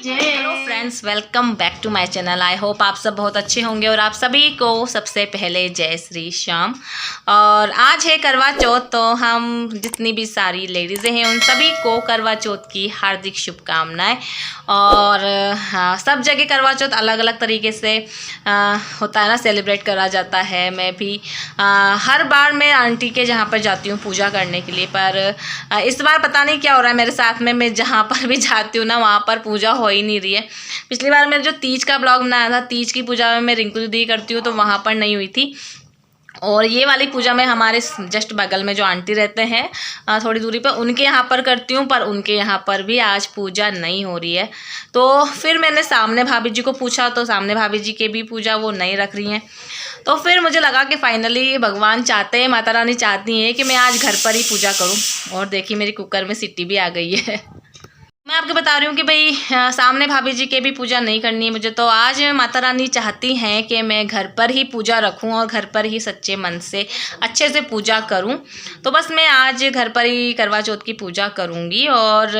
जय। Hello friends, welcome back to my channel. I hope आप सब बहुत अच्छे होंगे और आप सभी को सबसे पहले जय श्री श्याम। और आज है करवा चौथ, तो हम जितनी भी सारी लेडीज़ें हैं उन सभी को करवा चौथ की हार्दिक शुभकामनाएं। और हाँ, सब जगह करवा चौथ अलग अलग तरीके से होता है ना, सेलिब्रेट करा जाता है। मैं भी हर बार मैं आंटी के जहाँ पर जाती हूँ पूजा करने के लिए, पर इस बार पता नहीं क्या हो रहा है मेरे साथ में। मैं जहाँ पर भी जाती हूँ ना, वहाँ पर पूजा हो ही नहीं रही है। पिछली बार मैंने जो तीज का ब्लॉग बनाया था, तीज की पूजा में मैं रिंकू दीदी करती हूँ, तो वहाँ पर नहीं हुई थी। और ये वाली पूजा मैं हमारे जस्ट बगल में जो आंटी रहते हैं थोड़ी दूरी पर, उनके यहाँ पर करती हूँ, पर उनके यहाँ पर भी आज पूजा नहीं हो रही है। तो फिर मैंने सामने भाभी जी को पूछा, तो सामने भाभी जी के भी पूजा वो नहीं रख रही हैं। तो फिर मुझे लगा कि फाइनली भगवान चाहते हैं, माता रानी चाहती हैं कि मैं आज घर पर ही पूजा करूँ। और देखिए मेरी कुकर में सीटी भी आ गई है। मैं आपको बता रही हूँ कि भाई सामने भाभी जी के भी पूजा नहीं करनी है मुझे, तो आज माता रानी चाहती हैं कि मैं घर पर ही पूजा रखूँ और घर पर ही सच्चे मन से अच्छे से पूजा करूँ। तो बस मैं आज घर पर ही करवा चौथ की पूजा करूँगी। और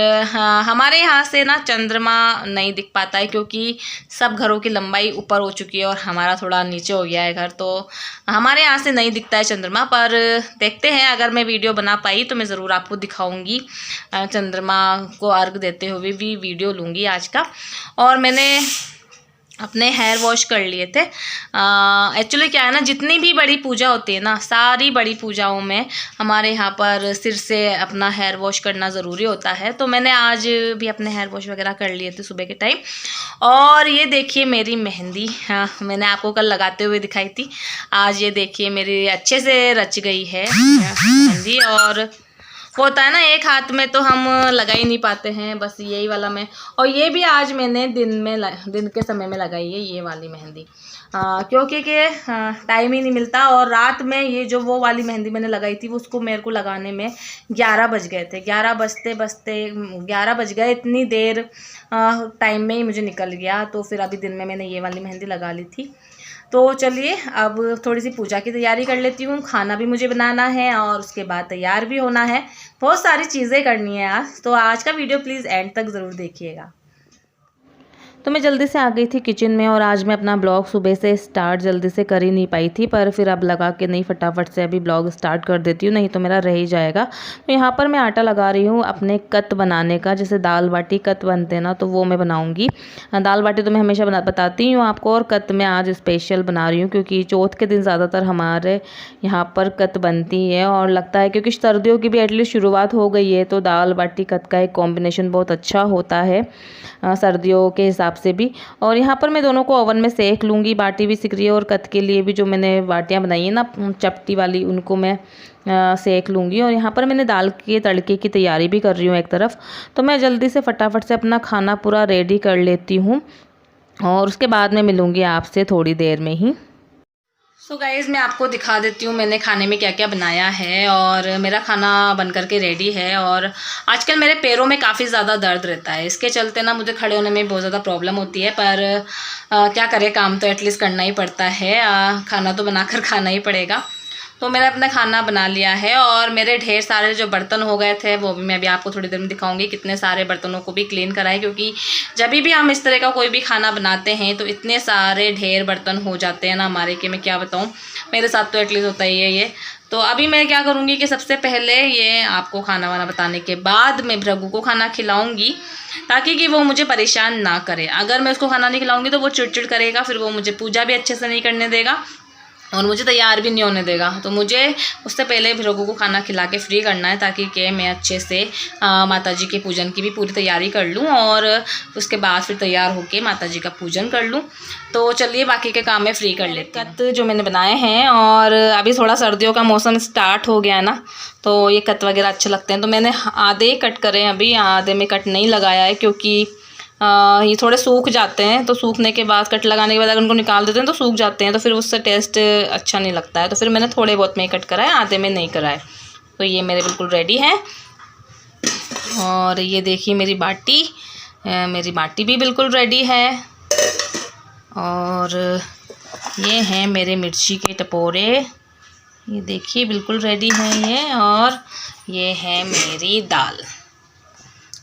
हमारे यहाँ से ना चंद्रमा नहीं दिख पाता है, क्योंकि सब घरों की लंबाई ऊपर हो चुकी है और हमारा थोड़ा नीचे हो गया है घर, तो हमारे यहाँ से नहीं दिखता है चंद्रमा। पर देखते हैं, अगर मैं वीडियो बना पाई तो मैं ज़रूर आपको दिखाऊँगी। चंद्रमा को अर्घ देते हुए भी वीडियो लूँगी आज का। और मैंने अपने हेयर वॉश कर लिए थे। एक्चुअली क्या है ना, जितनी भी बड़ी पूजा होती है ना, सारी बड़ी पूजाओं में हमारे यहाँ पर सिर से अपना हेयर वॉश करना ज़रूरी होता है। तो मैंने आज भी अपने हेयर वॉश वगैरह कर लिए थे सुबह के टाइम। और ये देखिए मेरी मेहंदी, मैंने आपको कल लगाते हुए दिखाई थी। आज ये देखिए मेरी अच्छे से रच गई है मेहंदी। और होता है ना, एक हाथ में तो हम लगा ही नहीं पाते हैं, बस यही वाला मैं। और ये भी आज मैंने दिन के समय में लगाई है ये वाली मेहंदी, क्योंकि टाइम ही नहीं मिलता। और रात में ये जो वो वाली मेहंदी मैंने लगाई थी, उसको मेरे को लगाने में 11 बज गए थे। 11 बजते 11 बज गए, इतनी देर टाइम में ही मुझे निकल गया। तो फिर अभी दिन में मैंने ये वाली मेहंदी लगा ली थी। तो चलिए अब थोड़ी सी पूजा की तैयारी कर लेती हूँ। खाना भी मुझे बनाना है और उसके बाद तैयार भी होना है, बहुत सारी चीज़ें करनी है आज। तो आज का वीडियो प्लीज़ एंड तक ज़रूर देखिएगा। तो मैं जल्दी से आ गई थी किचन में, और आज मैं अपना ब्लॉग सुबह से स्टार्ट जल्दी से कर ही नहीं पाई थी, पर फिर अब लगा कि नहीं, फटाफट से अभी ब्लॉग स्टार्ट कर देती हूँ, नहीं तो मेरा रह ही जाएगा। तो यहाँ पर मैं आटा लगा रही हूँ अपने कत बनाने का। जैसे दाल बाटी कत बनते हैं ना, तो वो मैं बनाऊँगी। दाल बाटी तो मैं हमेशा बताती हूँ आपको, और कत मैं आज स्पेशल बना रही हूँ, क्योंकि चौथ के दिन ज़्यादातर हमारे यहाँ पर कत बनती है। और लगता है क्योंकि सर्दियों की भी एटलीस्ट शुरुआत हो गई है, तो दाल बाटी कत का एक कॉम्बिनेशन बहुत अच्छा होता है सर्दियों के हिसाब से भी। और यहाँ पर मैं दोनों को ओवन में सेक लूँगी। बाटी भी सिक रही है और कत के लिए भी जो मैंने बाटियाँ बनाई है ना चपटी वाली, उनको मैं सेक लूँगी। और यहाँ पर मैंने दाल के तड़के की तैयारी भी कर रही हूँ एक तरफ। तो मैं जल्दी से फटाफट से अपना खाना पूरा रेडी कर लेती हूँ, और उसके बाद मैं मिलूँगी आपसे थोड़ी देर में ही। सो गाइज़, मैं आपको दिखा देती हूँ मैंने खाने में क्या क्या बनाया है। और मेरा खाना बन करके रेडी है। और आजकल मेरे पैरों में काफ़ी ज़्यादा दर्द रहता है, इसके चलते ना मुझे खड़े होने में बहुत ज़्यादा प्रॉब्लम होती है। पर क्या करें, काम तो एटलीस्ट करना ही पड़ता है। खाना तो बनाकर खाना ही पड़ेगा। तो मैंने अपना खाना बना लिया है, और मेरे ढेर सारे जो बर्तन हो गए थे वो भी मैं अभी आपको थोड़ी देर में दिखाऊंगी। कितने सारे बर्तनों को भी क्लीन कराए, क्योंकि जब भी हम इस तरह का कोई भी खाना बनाते हैं तो इतने सारे ढेर बर्तन हो जाते हैं ना हमारे, कि मैं क्या बताऊँ, मेरे साथ तो एटलीस्ट होता ही है ये। तो अभी मैं क्या करूँगी कि सबसे पहले ये आपको खाना वाना बताने के बाद मैं भृगु को खाना खिलाऊँगी, ताकि कि वो मुझे परेशान ना करे। अगर मैं उसको खाना नहीं खिलाऊँगी तो वो चिड़चिड़ करेगा, फिर वो मुझे पूजा भी अच्छे से नहीं करने देगा और मुझे तैयार भी नहीं होने देगा। तो मुझे उससे पहले भृगु को खाना खिला के फ्री करना है, ताकि कि मैं अच्छे से माता जी के पूजन की भी पूरी तैयारी कर लूँ, और उसके बाद फिर तैयार होके माता जी का पूजन कर लूँ। तो चलिए बाकी के काम में फ्री कर लेते हैं। कत जो मैंने बनाए हैं, और अभी थोड़ा सर्दियों का मौसम स्टार्ट हो गया है ना, तो ये कत वगैरह अच्छे लगते हैं। तो मैंने आधे कट करे, अभी आधे में कट नहीं लगाया है, क्योंकि ये थोड़े सूख जाते हैं। तो सूखने के बाद, कट लगाने के बाद अगर उनको निकाल देते हैं तो सूख जाते हैं, तो फिर उससे टेस्ट अच्छा नहीं लगता है। तो फिर मैंने थोड़े बहुत में कट कराए, आधे में नहीं कराए। तो ये मेरे बिल्कुल रेडी है। और ये देखिए मेरी बाटी भी बिल्कुल रेडी है। और ये हैं मेरे मिर्ची के टपोरे, ये देखिए बिल्कुल रेडी हैं ये। और ये है मेरी दाल,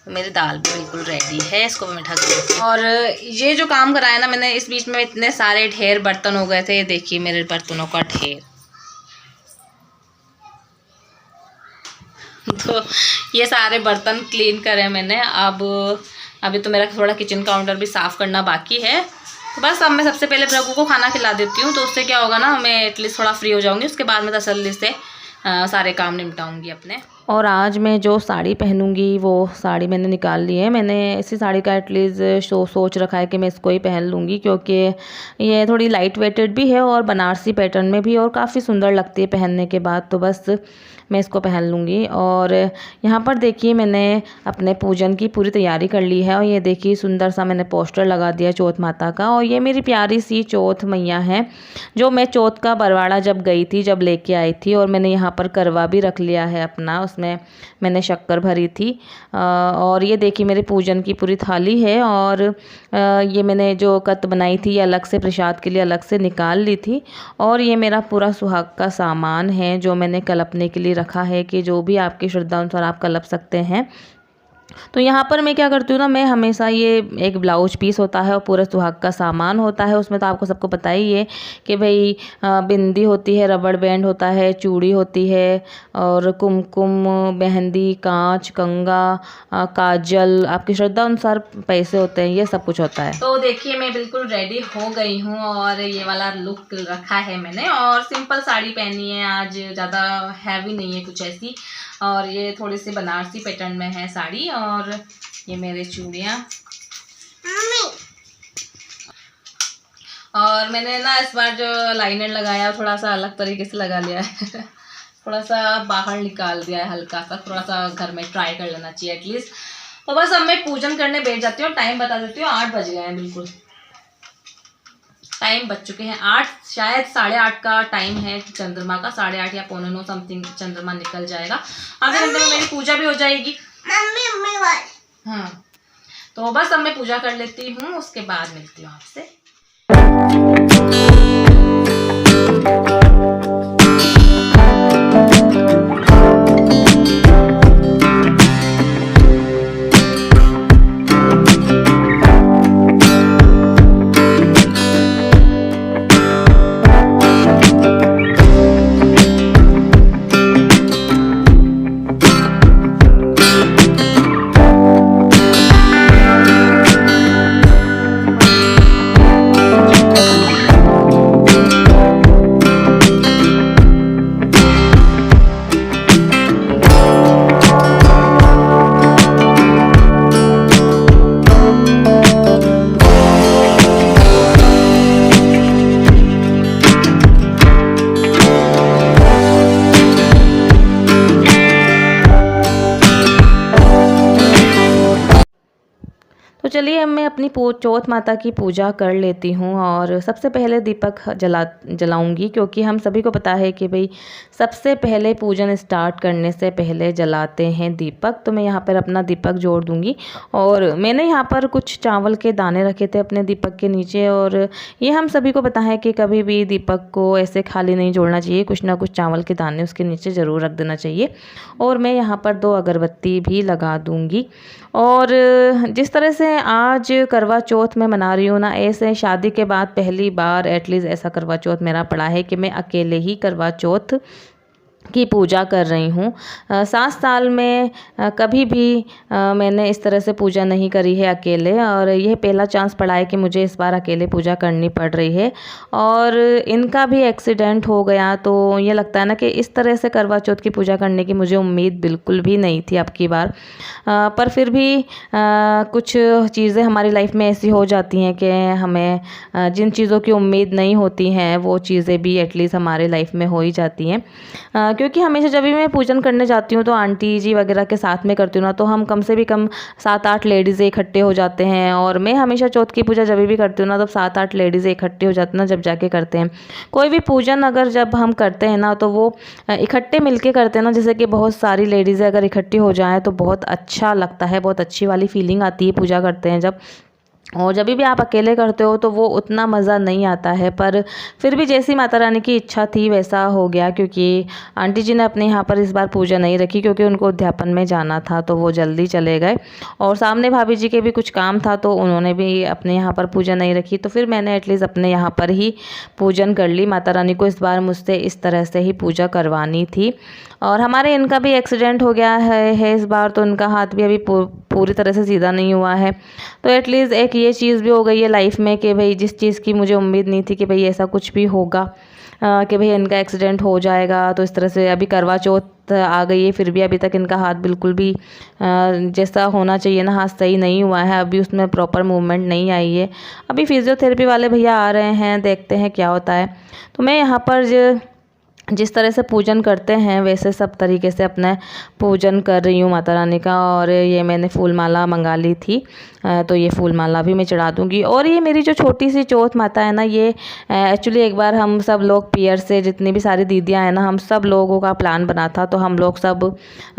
मेरी दाल भी बिल्कुल रेडी है, इसको भी मैं ढक देती हूँ। और ये जो काम कराया ना मैंने, इस बीच में इतने सारे ढेर बर्तन हो गए थे। ये देखिए मेरे बर्तनों का ढेर। तो ये सारे बर्तन क्लीन करे मैंने। अब अभी तो मेरा थोड़ा किचन काउंटर भी साफ़ करना बाकी है। तो बस अब मैं सबसे पहले प्रभु को खाना खिला देती हूँ, तो उससे क्या होगा ना, मैं एटलीस्ट थोड़ा फ्री हो जाऊँगी। उसके बाद मैं तसल्ली से सारे काम निपटाऊँगी अपने। और आज मैं जो साड़ी पहनूंगी वो साड़ी मैंने निकाल ली है। मैंने इसी साड़ी का एटलीस्ट सोच रखा है कि मैं इसको ही पहन लूँगी, क्योंकि ये थोड़ी लाइट वेटेड भी है और बनारसी पैटर्न में भी, और काफ़ी सुंदर लगती है पहनने के बाद। तो बस मैं इसको पहन लूँगी। और यहाँ पर देखिए मैंने अपने पूजन की पूरी तैयारी कर ली है। और ये देखिए सुंदर सा मैंने पोस्टर लगा दिया चौथ माता का। और ये मेरी प्यारी सी चौथ मैया है, जो मैं चौथ का बरवाड़ा जब गई थी, जब लेके आई थी। और मैंने यहाँ पर करवा भी रख लिया है अपना, उसमें मैंने शक्कर भरी थी। और ये देखिए मेरे पूजन की पूरी थाली है। और ये मैंने जो कत बनाई थी ये अलग से प्रसाद के लिए अलग से निकाल ली थी। और ये मेरा पूरा सुहाग का सामान है जो मैंने कलपने के लिए रखा है, कि जो भी आपकी श्रद्धा अनुसार आप कलप सकते हैं। तो यहाँ पर मैं क्या करती हूँ ना, मैं हमेशा ये एक ब्लाउज पीस होता है और पूरा सुहाग का सामान होता है। उसमें तो आपको सबको पता ही है कि भाई बिंदी होती है, रबड़ बैंड होता है, चूड़ी होती है, और कुमकुम, मेहंदी, कांच, कंगा, काजल, आपकी श्रद्धा अनुसार पैसे होते हैं, ये सब कुछ होता है। तो देखिए मैं बिल्कुल रेडी हो गई हूँ और ये वाला लुक रखा है मैंने। और सिंपल साड़ी पहनी है आज, ज़्यादा हैवी नहीं है कुछ ऐसी। और ये थोड़ी सी बनारसी पैटर्न में है साड़ी। और ये मेरे चूड़ियाँ। और मैंने ना इस बार जो लाइनर लगाया थोड़ा सा अलग तरीके से लगा लिया है। थोड़ा सा बाहर निकाल दिया है हल्का सा, थोड़ा सा घर में ट्राई कर लेना चाहिए एटलीस्ट। तो बस अब मैं पूजन करने बैठ जाती हूँ। टाइम बता देती हूँ, 8 बज गए हैं, बिल्कुल टाइम बज चुके हैं 8, शायद 8:30 का टाइम है चंद्रमा का, 8:30 या 8:45 समथिंग चंद्रमा निकल जाएगा। आधे घंटे में मेरी पूजा भी हो जाएगी। हाँ, तो बस अब मैं पूजा कर लेती हूँ, उसके बाद मिलती हूँ आपसे। तो चलिए अब मैं अपनी चौथ माता की पूजा कर लेती हूँ। और सबसे पहले दीपक जलाऊंगी, क्योंकि हम सभी को पता है कि भाई सबसे पहले पूजन स्टार्ट करने से पहले जलाते हैं दीपक। तो मैं यहाँ पर अपना दीपक जोड़ दूंगी। और मैंने यहाँ पर कुछ चावल के दाने रखे थे अपने दीपक के नीचे। और ये हम सभी को पता है कि कभी भी दीपक को ऐसे खाली नहीं जोड़ना चाहिए, कुछ ना कुछ चावल के दाने उसके नीचे ज़रूर रख देना चाहिए। और मैं यहाँ पर 2 अगरबत्ती भी लगा दूँगी। और जिस तरह से आज करवा चौथ मैं मना रही हूँ ना, ऐसे शादी के बाद पहली बार एटलीस्ट ऐसा करवा चौथ मेरा पड़ा है कि मैं अकेले ही करवा चौथ की पूजा कर रही हूँ। 7 साल में कभी भी मैंने इस तरह से पूजा नहीं करी है अकेले। और यह पहला चांस पड़ा है कि मुझे इस बार अकेले पूजा करनी पड़ रही है। और इनका भी एक्सीडेंट हो गया, तो ये लगता है ना कि इस तरह से करवा चौथ की पूजा करने की मुझे उम्मीद बिल्कुल भी नहीं थी अब की बार। पर फिर भी कुछ चीज़ें हमारी लाइफ में ऐसी हो जाती हैं कि हमें जिन चीज़ों की उम्मीद नहीं होती हैं वो चीज़ें भी एटलीस्ट हमारे लाइफ में हो ही जाती हैं। क्योंकि हमेशा जब भी मैं पूजन करने जाती हूँ तो आंटी जी वगैरह के साथ में करती हूँ ना, तो हम कम से भी कम 7-8 लेडीज़ इकट्ठे हो जाते हैं। और मैं हमेशा चौथ की पूजा जब भी करती हूँ ना, तब 7-8 लेडीज़ इकट्ठे हो जाते हैं ना, जब जाके करते हैं कोई भी पूजन। अगर जब हम करते हैं ना तो वो इकट्ठे मिलके करते हैं ना, जैसे कि बहुत सारी लेडीज़ें अगर इकट्ठी हो जाएँ तो बहुत अच्छा लगता है, बहुत अच्छी वाली फीलिंग आती है पूजा करते हैं जब। और जब भी आप अकेले करते हो तो वो उतना मज़ा नहीं आता है, पर फिर भी जैसी माता रानी की इच्छा थी वैसा हो गया, क्योंकि आंटी जी ने अपने यहाँ पर इस बार पूजा नहीं रखी क्योंकि उनको अध्यापन में जाना था, तो वो जल्दी चले गए। और सामने भाभी जी के भी कुछ काम था तो उन्होंने भी अपने यहाँ पर पूजा नहीं रखी, तो फिर मैंने एटलीस्ट अपने यहाँ पर ही पूजन कर ली। माता रानी को इस बार मुझसे इस तरह से ही पूजा करवानी थी। और हमारे इनका भी एक्सीडेंट हो गया है इस बार, तो इनका हाथ भी अभी पूरी तरह से सीधा नहीं हुआ है। तो एटलीस्ट एक ये चीज़ भी हो गई है लाइफ में कि भाई जिस चीज़ की मुझे उम्मीद नहीं थी कि भाई ऐसा कुछ भी होगा, कि भाई इनका एक्सीडेंट हो जाएगा। तो इस तरह से अभी करवा चौथ आ गई है, फिर भी अभी तक इनका हाथ बिल्कुल भी जैसा होना चाहिए ना हाथ सही नहीं हुआ है, अभी उसमें प्रॉपर मूवमेंट नहीं आई है। अभी फिजियोथेरेपी वाले भैया आ रहे हैं, देखते हैं क्या होता है। तो मैं यहाँ पर जिस तरह से पूजन करते हैं वैसे सब तरीके से अपना पूजन कर रही हूँ माता रानी का। और ये मैंने फूल माला मंगा ली थी, तो ये फूल माला भी मैं चढ़ा दूँगी। और ये मेरी जो छोटी सी चौथ माता है ना, ये एक्चुअली एक बार हम सब लोग पियर से जितनी भी सारी दीदियाँ हैं ना, हम सब लोगों का प्लान बना था, तो हम लोग सब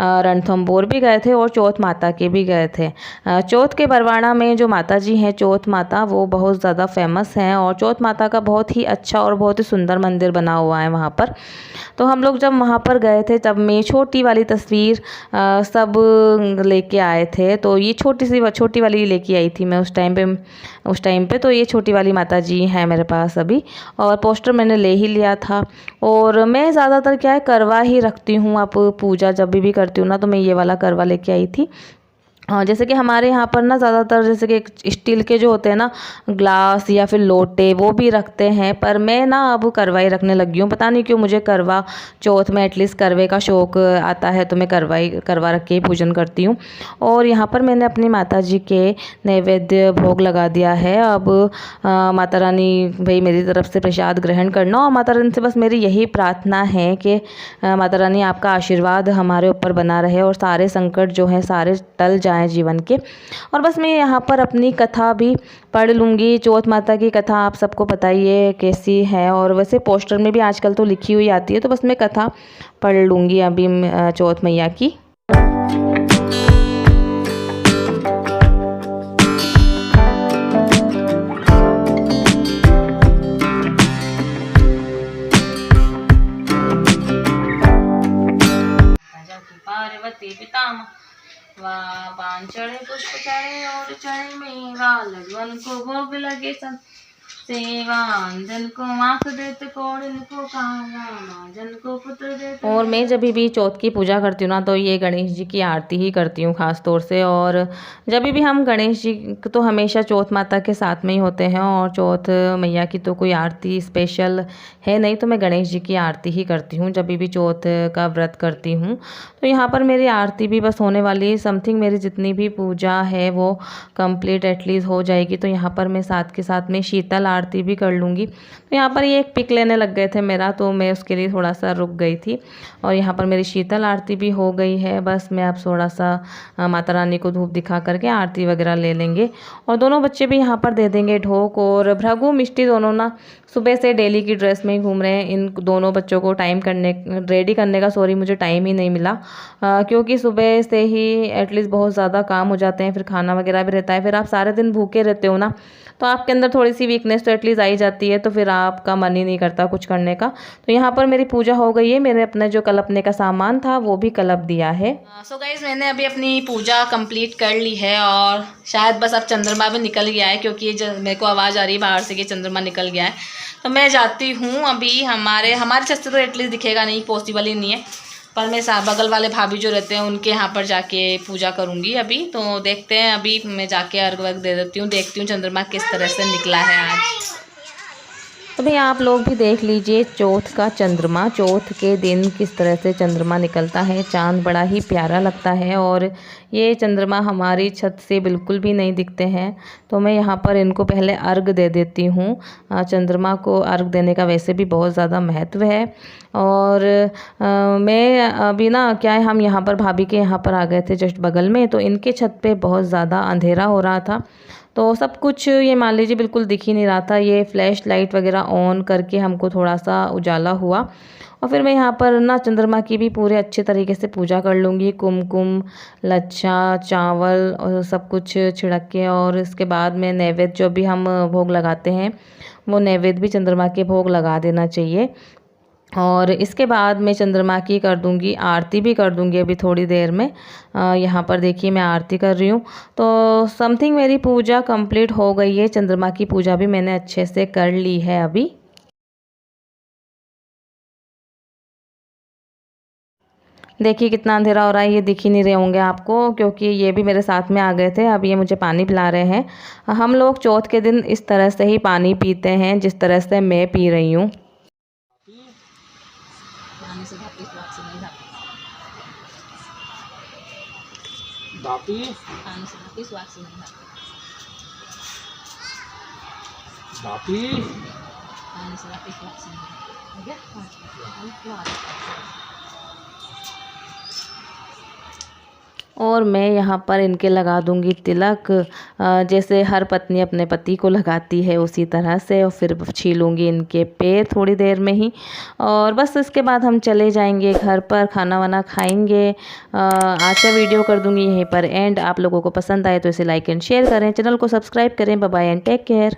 रणथंभौर भी गए थे और चौथ माता के भी गए थे। चौथ के बरवाड़ा में जो माता जी हैं चौथ माता, वो बहुत ज़्यादा फेमस हैं और चौथ माता का बहुत ही अच्छा और बहुत ही सुंदर मंदिर बना हुआ है वहाँ पर। तो हम लोग जब वहाँ पर गए थे तब मैं छोटी वाली तस्वीर सब लेके आए थे, तो ये छोटी वाली लेके आई थी मैं उस टाइम पे। तो ये छोटी वाली माता जी हैं मेरे पास अभी, और पोस्टर मैंने ले ही लिया था। और मैं ज़्यादातर क्या है करवा ही रखती हूँ, आप पूजा जब भी करती हूँ ना, तो मैं ये वाला करवा लेके आई थी। जैसे कि हमारे यहाँ पर ना ज़्यादातर जैसे कि स्टील के जो होते हैं ना ग्लास या फिर लोटे, वो भी रखते हैं, पर मैं ना अब करवा ही रखने लगी हूँ। पता नहीं क्यों मुझे करवा चौथ में एटलीस्ट करवे का शौक आता है, तो मैं करवा रख के ही पूजन करती हूँ। और यहाँ पर मैंने अपनी माता जी के नैवेद्य भोग लगा दिया है। अब माता रानी भाई मेरी तरफ से प्रसाद ग्रहण करना, और माता रानी से बस मेरी यही प्रार्थना है कि माता रानी आपका आशीर्वाद हमारे ऊपर बना रहे और सारे संकट जो हैं सारे टल जाएं जीवन के। और बस मैं यहाँ पर अपनी कथा भी पढ़ लूँगी। चौथ माता की कथा आप सबको पता ही है कैसी है, और वैसे पोस्टर में भी आजकल तो लिखी हुई आती है, तो बस मैं कथा पढ़ लूँगी अभी चौथ मैया की। पार्वती पितामह वान चढ़े पुष्प चढ़े और चढ़े मेवा, लड्डुअन को भोग लगे सब सेवा, अंधन को आँख देते कोड़न को काया, महाजन को पुत्र देते। और मैं जब भी चौथ की पूजा करती हूँ ना, तो ये गणेश जी की आरती ही करती हूँ ख़ास तौर से। और जब भी हम गणेश जी तो हमेशा चौथ माता के साथ में ही होते हैं, और चौथ मैया की तो कोई आरती स्पेशल है नहीं, तो मैं गणेश जी की आरती ही करती हूँ जब भी चौथ का व्रत करती हूँ। तो यहाँ पर मेरी आरती भी बस होने वाली है, समथिंग मेरी जितनी भी पूजा है वो कंप्लीट एटलीस्ट हो जाएगी। तो यहाँ पर मैं साथ के साथ में शीतल आरती भी कर लूँगी। तो यहाँ पर ये एक पिक लेने लग गए थे मेरा, तो मैं उसके लिए थोड़ा सा रुक गई थी। और यहाँ पर मेरी शीतल आरती भी हो गई है। बस मैं अब थोड़ा सा माता रानी को धूप दिखा करके आरती वगैरह ले लेंगे, और दोनों बच्चे भी यहाँ पर दे देंगे ढोक। और भृगु मिष्टी दोनों ना सुबह से डेली की ड्रेस में ही घूम रहे हैं। इन दोनों बच्चों को रेडी करने का मुझे टाइम ही नहीं मिला, क्योंकि सुबह से ही एटलीस्ट बहुत ज़्यादा काम हो जाते हैं, फिर खाना वगैरह भी रहता है, फिर आप सारे दिन भूखे रहते हो ना, तो आपके अंदर थोड़ी सी वीकनेस तो एटलीस्ट आई जाती है, तो फिर आपका मन ही नहीं करता कुछ करने का। तो यहाँ पर मेरी पूजा हो गई है, मेरे अपने जो कलपने का सामान था वो भी कलप दिया है। सो गाइज मैंने अभी अपनी पूजा कंप्लीट कर ली है, और शायद बस अब चंद्रमा भी निकल गया है, क्योंकि मेरे को आवाज़ आ रही है बाहर से कि चंद्रमा निकल गया है। तो मैं जाती हूँ अभी, हमारे छत से तो एटलीस्ट दिखेगा नहीं, पॉसिबल ही नहीं है, पर मैं बगल वाले भाभी जो रहते हैं उनके यहाँ पर जाके पूजा करूँगी अभी। तो देखते हैं, अभी मैं जाके अर्घ वर्घ दे देती हूँ, देखती हूँ चंद्रमा किस तरह से निकला है आज। तो भाई आप लोग भी देख लीजिए चौथ का चंद्रमा, चौथ के दिन किस तरह से चंद्रमा निकलता है। चांद बड़ा ही प्यारा लगता है, और ये चंद्रमा हमारी छत से बिल्कुल भी नहीं दिखते हैं। तो मैं यहाँ पर इनको पहले अर्घ दे देती हूँ। चंद्रमा को अर्घ देने का वैसे भी बहुत ज़्यादा महत्व है। और मैं अभी ना क्या है, हम यहाँ पर भाभी के यहाँ पर आ गए थे जस्ट बगल में, तो इनके छत पे बहुत ज़्यादा अंधेरा हो रहा था, तो सब कुछ ये मान लीजिए बिल्कुल दिख ही नहीं रहा था। ये फ्लैश लाइट वगैरह ऑन करके हमको थोड़ा सा उजाला हुआ, और फिर मैं यहाँ पर ना चंद्रमा की भी पूरे अच्छे तरीके से पूजा कर लूँगी। कुमकुम, लच्छा, चावल और सब कुछ छिड़क के, और इसके बाद में नैवेद्य जो भी हम भोग लगाते हैं वो नैवेद्य भी चंद्रमा के भोग लगा देना चाहिए। और इसके बाद मैं चंद्रमा की कर दूंगी आरती भी कर दूंगी अभी थोड़ी देर में। यहाँ पर देखिए मैं आरती कर रही हूँ। तो समथिंग मेरी पूजा कंप्लीट हो गई है। चंद्रमा की पूजा भी मैंने अच्छे से कर ली है अभी। देखिए कितना अंधेरा हो रहा है, ये दिख ही नहीं रहे होंगे आपको, क्योंकि ये भी मेरे साथ में आ गए थे। अब ये मुझे पानी पिला रहे हैं। हम लोग चौथ के दिन इस तरह से ही पानी पीते हैं जिस तरह से मैं पी रही हूँ। और मैं यहाँ पर इनके लगा दूंगी तिलक, जैसे हर पत्नी अपने पति को लगाती है उसी तरह से। और फिर छीलूंगी इनके पैर थोड़ी देर में ही, और बस इसके बाद हम चले जाएंगे घर पर, खाना वाना खाएंगे। आज का वीडियो कर दूंगी यहीं पर एंड। आप लोगों को पसंद आए तो इसे लाइक एंड शेयर करें, चैनल को सब्सक्राइब करें। Bye bye and take care.